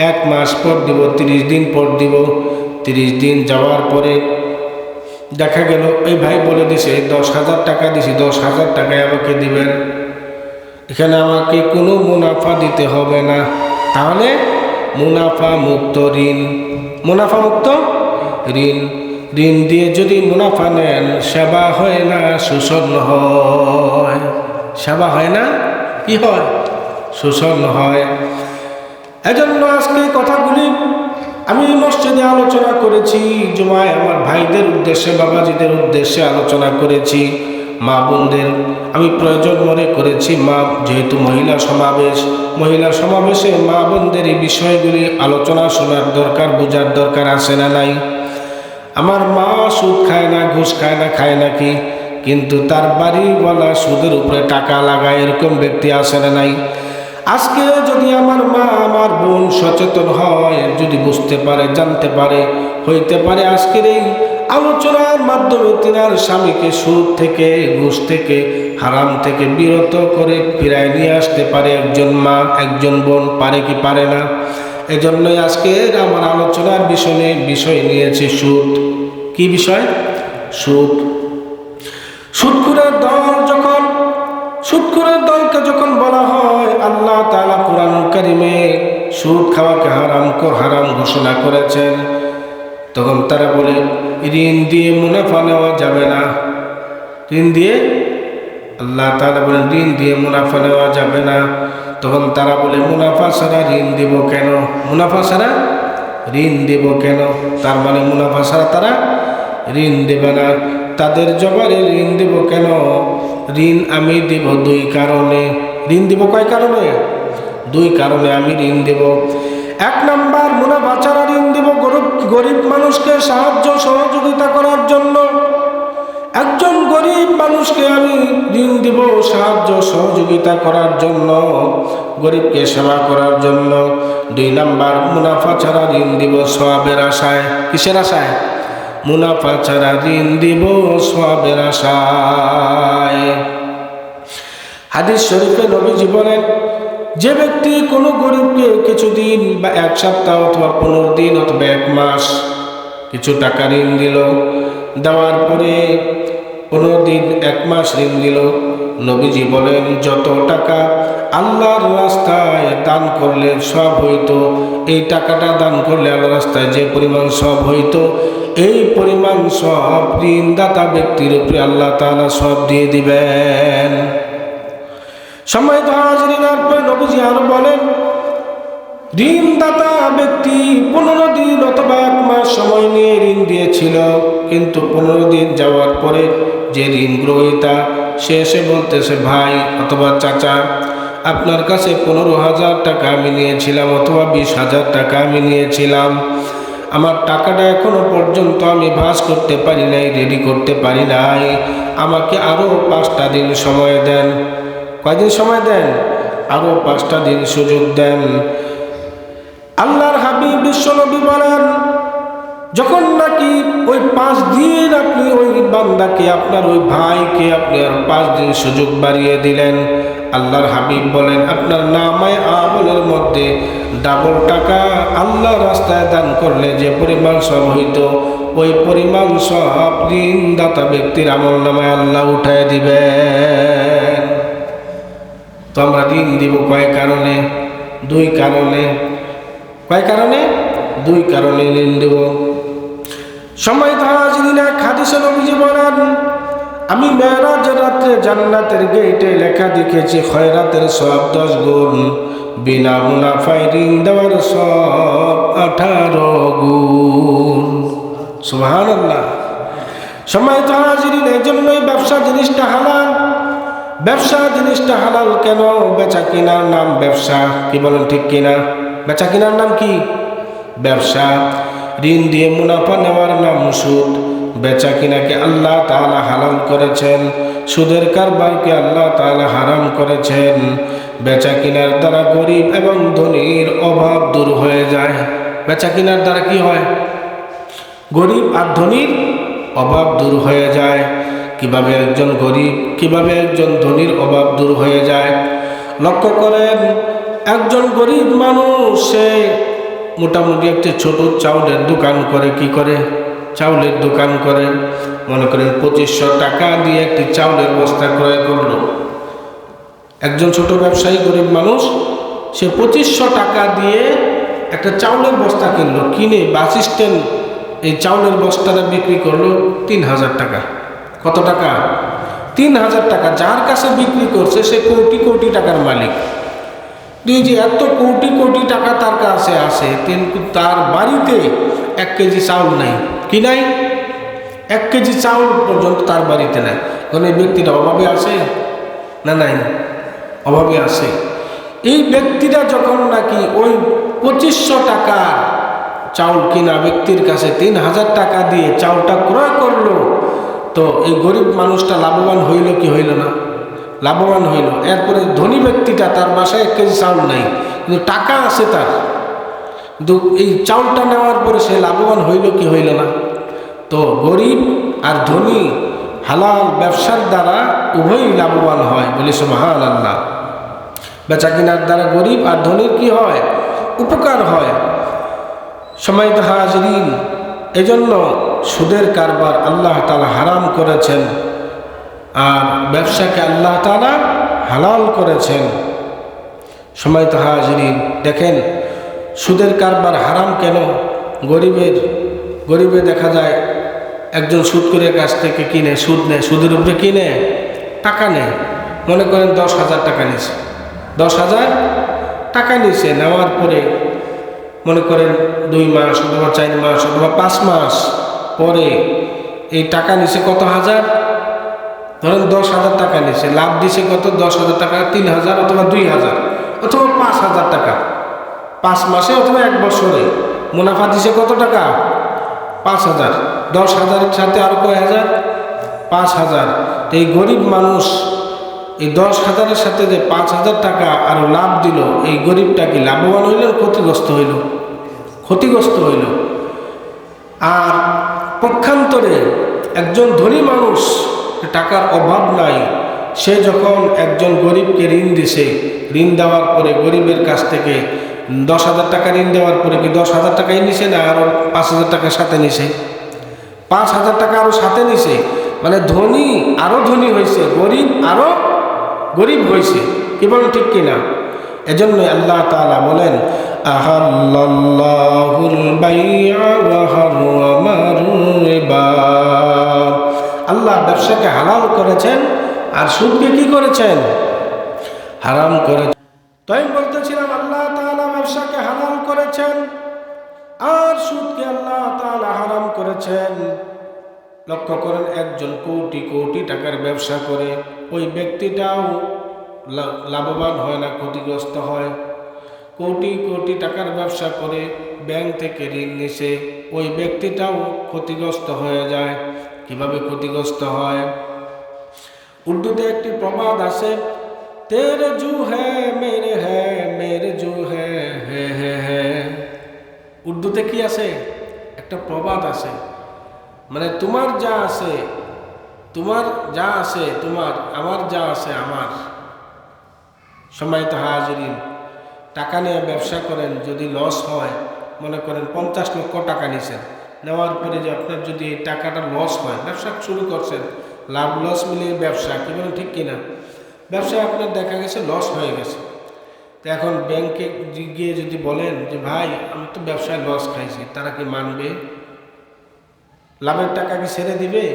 1 মাস পর দিব, 30 দিন পর দিব। 30 দিন যাওয়ার পরে দেখা গেল এই ভাই বলে দিছে 10,000 টাকা দিছি, 10,000 টাকায় আমাকে দিবেন। এখানে আমাকে কোনো মুনাফা দিতে হবে না। তাহলে মুনাফা মুক্ত ঋণ। মুনাফা মুক্ত ঋণ। ঋণ দিয়ে যদি মুনাফা নেন, সেবা হয় না, শোষণ হয়। সেবা হয় না, কি হয়? শোষণ হয়। এজন্য আজকে কথাগুলি আমি মসজিদে আলোচনা করেছি, জুমায় আমার ভাইদের উদ্দেশ্যে, বাবাজিদের উদ্দেশ্যে আলোচনা করেছি, মা বোনদের আমি প্রয়োজন মনে করেছি। মা যেহেতু মহিলা সমাবেশে মা বোনদের এই বিষয়গুলি আলোচনা শোনার দরকার, বোঝার দরকার আছে না নাই? আমার মা সুদ খায় না, ঘুষ খায় না, খায় নাকি? কিন্তু তার বাড়িওয়ালা সুদের উপরে টাকা লাগায়, এরকম ব্যক্তি আছে না নাই? আজকে যদি আমার মা, আমার বোন সচেতন হয়, যদি বুঝতে পারে, জানতে পারে, হইতে পারে আজকের এই আলোচনার মাধ্যমে তিনার স্বামীকে সুদ থেকে, ঘুষ থেকে, হারাম থেকে বিরত করে ফিরায় নিয়ে আসতে পারে একজন মা, একজন বোন। পারে কি পারে না? এজন্যই আজকের আমার আলোচনার বিষয় নিয়েছি সুদ। কি বিষয়? সুদ। সুদখোরের দলকে যখন বলা হয়, আল্লাহ তাআলা কোরআন কারীমে সুদ খাওয়াকে হারাম ঘোষণা করেছেন, তখন তারা বলে ঋণ দিয়ে মুনাফা নেওয়া যাবে না। ঋণ দিয়ে, আল্লাহ তাআলা বলেন ঋণ দিয়ে মুনাফা নেওয়া যাবে না। তখন তারা বলে মুনাফা ছাড়া ঋণ দিব কেন? মুনাফা ছাড়া ঋণ দিব কেন? তার মানে মুনাফা ছাড়া তারা ঋণ দেবে না। তাদের জবাবে ঋণ দেব কেন? ঋণ আমি দেব 2 কারণে। ঋণ দিব কয় কারণে? 2 কারণে আমি ঋণ দেব। 1 নাম্বার, মুনাফা ছাড়া ঋণ দেব গরিব মানুষকে সাহায্য সহযোগিতা করার জন্য। একজন গরিব মানুষকে আমি ঋণ দিব সাহায্য সহযোগিতা করার জন্য। গরিবকে সেবা করার জন্য। 2 নাম্বার, মুনাফা ছাড়া ঋণ দিব সওয়াবের আশায়। কিসের আশায়? মুনাফা ছাড়া ঋণ দিব সওয়াবের আশায়। হাদিস শরীফে নবীজি বলেন, যে ব্যক্তি কোনো গরিবকে কিছুদিন বা 1 সপ্তাহ অথবা 15 দিন অথবা 1 মাস কিছু টাকা ঋণ দিল, দেওয়ার পরে 15 দিন 1 মাস ঋণ দিল, নবীজি বলেন যত টাকা আল্লাহর রাস্তায় দান করলে সব হইতো, এই টাকাটা দান করলে আল্লাহর রাস্তায় যে পরিমাণ সব হইতো, এই পরিমাণ সব ঋণদাতা ব্যক্তির উপরে আল্লাহ তাআলা সব দিয়ে দিবেন। সম্মানিত হাজিরিন, পরে নবীজি আরো বলেন, ঋণদাতা ব্যক্তি 15 দিন অথবা 1 মাস সময় নিয়ে ঋণ দিয়েছিল, কিন্তু 15 দিন যাওয়ার পরে যে ঋণ গ্রহীতা সে এসে বলতেছে, ভাই অথবা চাচা, আপনার কাছে 15,000 টাকা আমি নিয়েছিলাম অথবা 20,000 টাকা আমি নিয়েছিলাম, আমার টাকাটা এখনো পর্যন্ত আমি ভাঁজ করতে পারি নাই, রেডি করতে পারি নাই, আমাকে আরো 5টা দিন সময় দেন। কয়দিন সময় দেন? আরো 5টা দিন সুযোগ দেন। আল্লাহর হাবিব বিশ্বনবী বলেন, যখন নাকি ওই 5 দিন আপনি ওই বান্দাকে, আপনার ওই ভাইকে আপনি আর 5 দিন সুযোগ বাড়িয়ে দিলেন, আল্লাহর হাবিব বলেন আপনার নামায়ে আমলের মধ্যে ডাবল টাকা আল্লাহর রাস্তায় দান করলে যে পরিমাণ সব হইতো, ওই পরিমাণ সব ঋণদাতা ব্যক্তির আমল নামায় আল্লাহ উঠায় দিবেন। তো আমরা ঋণ দিব কয় কারণে? 2 কারণে। কয় কারণে? 2 কারণে ঋণ দেব। সম্মানিত হাজিরিন, হাদিসে নবীজি বলেন, আমি মেরাজের রাত্রে জান্নাতের গেটে লেখা দেখেছি খয়রাতের সব 10 গুণ, বিনা মুনাফায় ঋণ দেওয়ার সব 18 গুণ। সুবহানাল্লাহ। সম্মানিত হাজিরিন, এই জন্যই ব্যবসা জিনিসটা হালাল। ব্যবসা জিনিসটা হালাল কেন? বেচা কিনার নাম ব্যবসা। কি বলেন, ঠিক কিনা? বেচা কিনার নাম কি? ব্যবসা। ঋণ দিয়ে মুনাফা নেওয়ার নাম সুদ। বেচা কিনাকে আল্লাহ তাআলা হালাল করেছেন, সুদের কারবারকে আল্লাহ তাআলা হারাম করেছেন। বেচা কিনার দ্বারা গরিব এবং ধনীর অভাব দূর হয়ে যায়। বেচা কিনার দ্বারা কি হয়? গরিব আর ধনীর অভাব দূর হয়ে যায়। কিভাবে একজন গরিব, কিভাবে একজন ধনীর অভাব দূর হয়ে যায়? লক্ষ্য করেন, একজন গরিব মানুষ সে মোটামুটি একটা ছোট চাউলের দোকান করে। কি করে? চাউলের দোকান করে। মনে করেন 2500 টাকা দিয়ে একটি চাউলের বস্তা ক্রয় করলো। একজন ছোট ব্যবসায়ী গরিব মানুষ সে 2500 টাকা দিয়ে একটা চাউলের বস্তা কিনলো, কিনে বাস স্ট্যান্ড এই চাউলের বস্তাটা বিক্রি করলো 3000 টাকা। কত টাকা? 3000 টাকা। যার কাছে বিক্রি করছে সে কোটি কোটি টাকার মালিক। যে এত কোটি কোটি টাকা তার কাছে আছে, কিন্তু তার বাড়িতে 1 কেজি চাউল নাই। কি নাই? 1 কেজি চাউল পর্যন্ত তার বাড়িতে নাই। কারণ এই ব্যক্তিটা অভাবে আছে না? নাই, অভাবে আছে। এই ব্যক্তিটা যখন নাকি ওই 2500 টাকা চাউল কিনা ব্যক্তির কাছে 3000 টাকা দিয়ে চাউলটা ক্রয় করলো, তো এই গরিব মানুষটা লাভবান হইল কি হইল না? লাভবান হইল। এরপরে ধনী ব্যক্তিটা, তার বাসায় 1 কেজি চাউল নাই, কিন্তু টাকা আছে তার, কিন্তু এই চাউলটা নেওয়ার পরে সে লাভবান হইল কি হইল না? তো গরিব আর ধনী হালাল ব্যবসার দ্বারা উভয়ই লাভবান হয়। বলি সুবহানাল্লাহ। বেচা কিনার দ্বারা গরিব আর ধনীর কি হয়? উপকার হয়। সম্মানিত হাজিরিন, এজন্য সুদের কারবার আল্লাহ তাআলা হারাম করেছেন, আর ব্যবসাকে আল্লাহ তাআলা হালাল করেছেন। সম্মানিত হাজিরিন, দেখেন সুদের কারবার হারাম কেন? গরিবে দেখা যায় একজন সুদখোরের কাছ থেকে কিনে, সুদ নেয়, সুদের উপরে কিনে টাকা নেয়। মনে করেন 10,000 টাকা নিছে, 10,000 টাকা নিছে, নেওয়ার পরে মনে করেন 2 মাস অথবা 4 মাস অথবা 5 মাস পরে এই টাকা নিছে কত হাজার? ধরেন 10,000 টাকা নিছে, লাভ দিছে কত? 10,000 টাকা, 3,000 অথবা 2,000 অথবা 5,000 টাকা। 5 মাসে অথবা 1 বছরে মুনাফা দিছে কত টাকা? 5,000। 10,000-এর সাথে আরো কয় হাজার? 5,000। এই গরিব মানুষ এই 10,000-এর সাথে যে 5,000 টাকা আরো লাভ দিল, এই গরিবটা কি লাভবান হইল, ক্ষতিগ্রস্ত হইল? ক্ষতিগ্রস্ত হইল। আর পক্ষান্তরে একজন ধনী মানুষ, টাকার অভাব নাই, সে যখন একজন গরিবকে ঋণ দিছে, ঋণ দেওয়ার পরে গরিবের কাছ থেকে 10,000 টাকা ঋণ দেওয়ার পরে কি 10,000 টাকাই নিছে না আরো 5,000 টাকার সাথে নিছে? 5,000 টাকা আরো সাথে নিছে, মানে ধনী আরো ধনী হয়েছে, গরিব আরো গরিব হয়েছে। কি বলেন, ঠিক কিনা? এজন্য আল্লাহ তাআলা বলেন, আহাল্লাল্লাহুল বাই'a ওয়া হাররামার রিবা। আল্লাহ ব্যবসাকে হালাল করেছেন আর সুদকে কি করেছেন? হারাম করেছেন। তো আমি বলতেছিলাম আল্লাহ তাআলা ব্যবসাকে হালাল করেছেন আর সুদকে আল্লাহ তাআলা হারাম করেছেন। লক্ষ্য করেন, একজন কোটি কোটি টাকার ব্যবসা করে ওই ব্যক্তিটাও লাভবান হয় না, ক্ষতিগ্রস্ত হয়। কোটি কোটি টাকার ব্যবসা করে ব্যাংক থেকে ঋণ নিছে, ওই ব্যক্তিটাও ক্ষতিগ্রস্ত হয়ে যায়। কিভাবে ক্ষতিগ্রস্ত হয়? উর্দুতে একটি প্রবাদ আছে, তেরে জু হ্যাঁ মেরে জু হ্যাঁ। উর্দুতে কি আছে? একটা প্রবাদ আছে, মানে তোমার যা আছে তোমার, আমার যা আছে আমার। সম্মানিত হাজিরিন, টাকা নিয়ে ব্যবসা করেন, যদি লস হয়, মনে করেন 50 লক্ষ টাকা নিছেন, নেওয়ার পরে যে আপনার যদি এই টাকাটা লস হয়, ব্যবসা শুরু করছেন, লাভ লস মিলিয়ে ব্যবসা, কি বলেন, ঠিক কিনা? ব্যবসায় আপনার দেখা গেছে লস হয়ে গেছে। তো এখন ব্যাংকে গিয়ে যদি বলেন যে ভাই আমি তো ব্যবসায় লস খাইছি, তারা কি মানবে? লাভের টাকা কি ছেড়ে দিবে?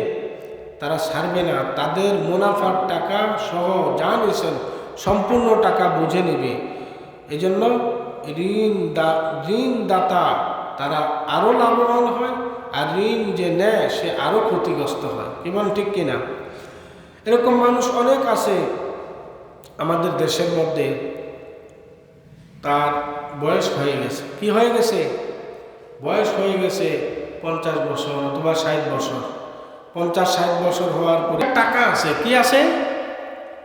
তারা ছাড়বে না। তাদের মুনাফার টাকা সহ যা নিয়েছেন সম্পূর্ণ টাকা বুঝে নেবে। এই জন্য ঋণদাতা তারা আরও লাভবান হয়, আর ঋণ যে নেয় সে আরও ক্ষতিগ্রস্ত হয়। কি বলেন, ঠিক কিনা? এরকম মানুষ অনেক আছে আমাদের দেশের মধ্যে। তার বয়স হয়ে গেছে, কি হয়ে গেছে? বয়স হয়ে গেছে 50 বছর অথবা 60 বছর। 50-60 বছর হওয়ার পরে টাকা আছে, কি আছে?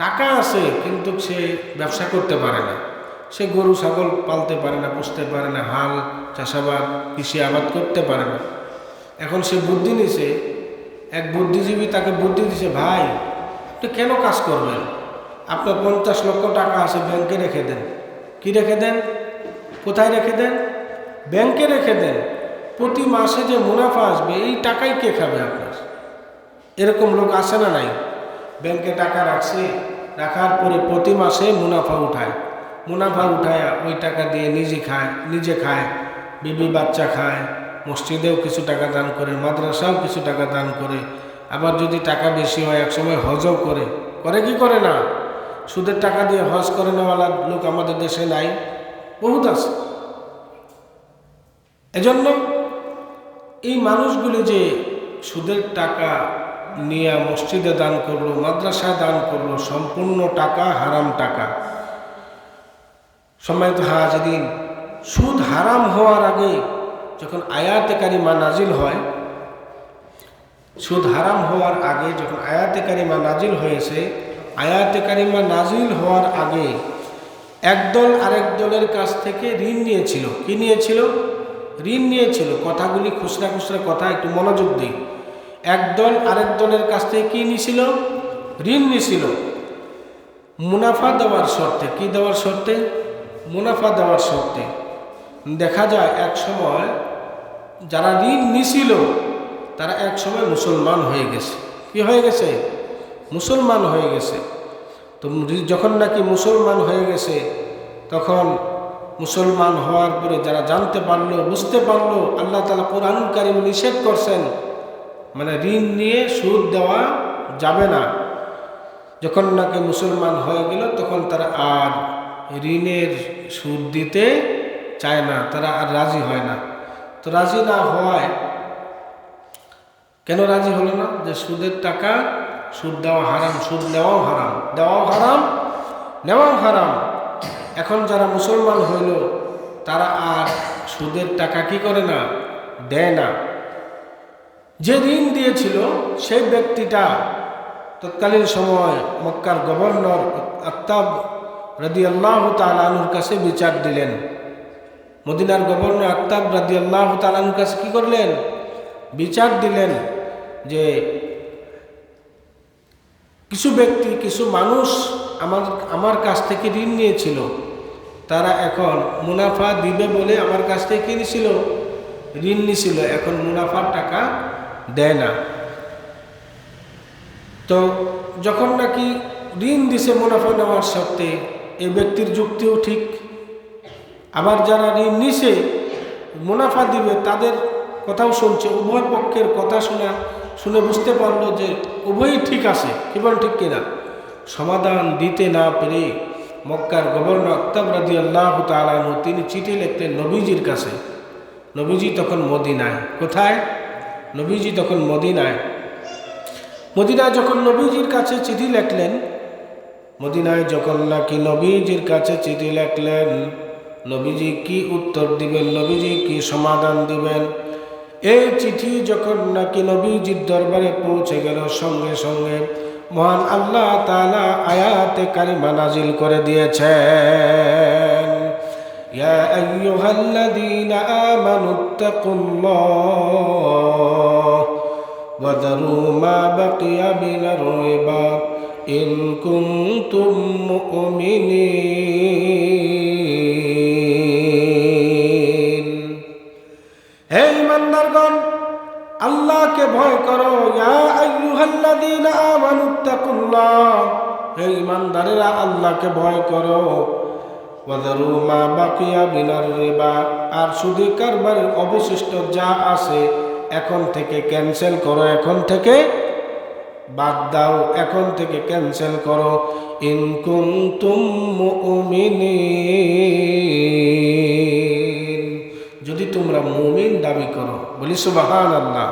টাকা আছে, কিন্তু সে ব্যবসা করতে পারে না। সে গরু ছাগল পালতে পারে না, পুষতে পারে না, হাল চাষাবাদ কৃষি আবাদ করতে পারে না। এখন সে বুদ্ধি নিছে, এক বুদ্ধিজীবী তাকে বুদ্ধি দিছে, ভাই আপনি কেন কাজ করবেন? আপনার 50 লক্ষ টাকা আছে, ব্যাংকে রেখে দেন। কি রেখে দেন? কোথায় রেখে দেন? ব্যাংকে রেখে দেন। প্রতি মাসে যে মুনাফা আসবে এই টাকাই কে খাবে আপনার? এরকম লোক আছে না নাই? ব্যাংকে টাকা রাখছে, রাখার পরে প্রতি মাসে মুনাফা উঠায়, ওই টাকা দিয়ে নিজে খায়, বিবি বাচ্চা খায়, মসজিদেও কিছু টাকা দান করে, মাদ্রাসাও কিছু টাকা দান করে। আবার যদি টাকা বেশি হয় একসময় হজও করে কি করে না? সুদের টাকা দিয়ে হজ করে নেওয়ালা লোক আমাদের দেশে নাই, বহুত আছে। এজন্য এই মানুষগুলি যে সুদের টাকা নিয়ে মসজিদে দান করলো, মাদ্রাসায় দান করলো, সম্পূর্ণ টাকা হারাম টাকা। সম্মানিত হাজিরিন, সুদ হারাম হওয়ার আগে যখন আয়াতে কারিমা নাজিল হয়, সুদ হারাম হওয়ার আগে যখন আয়াতে কারিমা নাজিল হয়েছে, আয়াতে কারিমা নাজিল হওয়ার আগে একদল আরেক দলের কাছ থেকে ঋণ নিয়েছিল। কি নিয়েছিল? ঋণ নিয়েছিল। কথাগুলি খুচরা কথা, একটু মনোযোগ দিই। একদল আরেক দলের কাছ থেকে কি নিয়েছিল? ঋণ নিয়েছিল মুনাফা দেওয়ার শর্তে। কি দেওয়ার শর্তে? মুনাফা দেওয়ার শর্তে। দেখা যায় এক সময় যারা ঋণ নিছিল তারা এক সময় মুসলমান হয়ে গেছে। কি হয়ে গেছে? মুসলমান হয়ে গেছে। তো যখন নাকি মুসলমান হয়ে গেছে, তখন মুসলমান হওয়ার পরে যারা জানতে পারলো, বুঝতে পারলো আল্লাহ তাআলা কোরআনুল কারীমে নিষেধ করছেন, মানে ঋণ নিয়ে সুদ দেওয়া যাবে না। যখন নাকি মুসলমান হয়ে গেল তখন তারা আর ঋণের সুদ দিতে চায় না, তারা আর রাজি হয় না। তো রাজি না হওয়ায়, কেন রাজি হলো না? যে সুদের টাকা, সুদ দেওয়া হারাম, সুদ নেওয়াও হারাম, দেওয়াও হারাম, নেওয়াও হারাম। এখন যারা মুসলমান হইল তারা আর সুদের টাকা কি করে না? দেয় না। যে ঋণ দিয়েছিল সেই ব্যক্তিটা তৎকালীন সময় মক্কার গভর্নর আত্তাব রাদিয়াল্লাহু তাআলা আনহুর কাছে বিচার দিলেন। মদিনার গভর্নর আত্তাব রাদিয়াল্লাহু তাআলা আনহুর কাছে কি করলেন? বিচার দিলেন যে কিছু ব্যক্তি, কিছু মানুষ আমার কাছ থেকে ঋণ নিয়েছিল, তারা এখন মুনাফা দিবে বলে আমার কাছ থেকে কি নিছিল? ঋণ নিছিল, এখন মুনাফার টাকা দেয় না। তো যখন নাকি ঋণ দিছে মুনাফা নেওয়ার সত্ত্বে, এই ব্যক্তির যুক্তিও ঠিক। আবার যারা ঋণ নিছে মুনাফা দিবে তাদের কথাও শুনছে, উভয় পক্ষের কথা শুনে বুঝতে পারলো যে উভয়ই ঠিক আছে, কি বল ঠিক কিনা? সমাধান দিতে না পেরে মক্কার গভর্নর আত্তাব রাদিয়াল্লাহু তাআলা আনহু তিনি চিঠি লিখলেন নবীজির কাছে। নবীজি তখন মদিনায়। কোথায়? নবীজি তখন মদিনায়। মদিনায় যখন নবীজির কাছে চিঠি লিখলেন, মদিনায় যখন নাকি নবীজির কাছে চিঠি লিখলেন, নবীজি কি উত্তর দিবেন, নবীজি কি সমাধান দিবেন, এই চিঠি যখন নাকি নবীজির দরবারে পৌঁছে গেল, সঙ্গে সঙ্গে মহান আল্লাহ তাআলা আয়াতে কারিমা নাজিল করে দিয়েছেন, ইয়া আইয়ুহাল্লাযীনা আমানুত্তাকুল্লাহ ওয়া যারু মা বাকিয়া মিনার রিবা ইন কুনতুম মুমিনিন। হে ঈমানদারগণ, আল্লাহকে ভয় করো। ইয়া আইয়ুহাল্লাযীনা আমানুত্তাকুল্লাহ, হে ঈমানদারেরা আল্লাহকে ভয় করো। ওয়া যারু মা বাকিয়া মিনার রিবা, আর সুদী কারবারের অবশিষ্ট যা আছে এখন থেকে ক্যান্সেল করো, এখন থেকে বাদ দাও, এখন থেকে ক্যান্সেল করো। ইন কুনতুম মুমিনিন, যদি তোমরা মুমিন দাবি করো। বলি সুবহানাল্লাহ।